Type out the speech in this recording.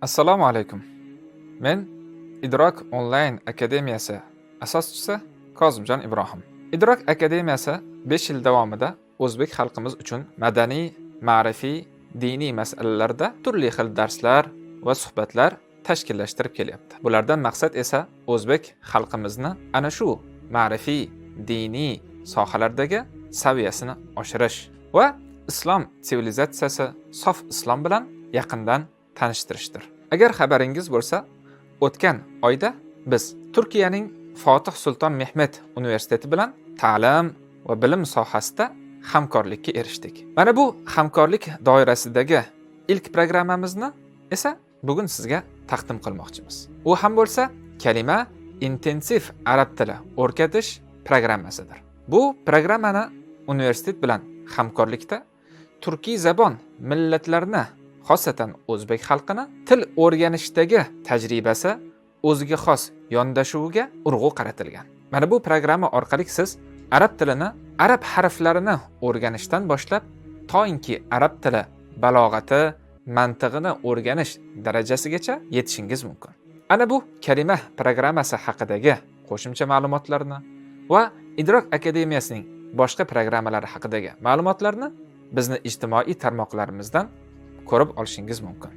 Assalomu alaykum. Men Idrok onlayn akademiyasi asoschisi Kozimjon Ibrohim. Idrok akademiyasi 5 yil davomida o'zbek xalqimiz uchun madaniy, ma'rifiy, diniy masalalarda turli xil darslar va suhbatlar tashkillashtirib kelyapti. Bulardan maqsad esa o'zbek xalqimizni ana shu ma'rifiy, diniy sohalardagi saviyasini oshirish va islom sivilizatsiyasi, sof islom bilan yaqindan tanishtirishdir. Agar xabaringiz bo'lsa, o'tgan oyda biz Turkiyaning Fotih Sulton Mehmet universiteti bilan ta'lim va bilim sohasida hamkorlikka erishdik. Mana bu hamkorlik doirasidagi ilk programmamizni esa bugun sizga taqdim qilmoqchimiz. U ham bo'lsa kalima intensiv arab tili o'rgatish programmasidir. Bu programmani universitet bilan hamkorlikda turkiy zabon millatlarni, xosatan o'zbek xalqini til o'rganishdagi tajribasi o'ziga xos yondashuviga urg'u qaratilgan. Mana bu programma orqali siz arab tilini, arab harflarini o'rganishdan boshlab toinki arab tili balog'ati, mantig'ini o'rganish darajasigacha yetishingiz mumkin. Ana bu kalima programmasi haqidagi qo'shimcha ma'lumotlarni va Idrok akademiyasining boshqa programmalari haqidagi ma'lumotlarni bizni ijtimoiy tarmoqlarimizdan ko'rib olishingiz mumkin.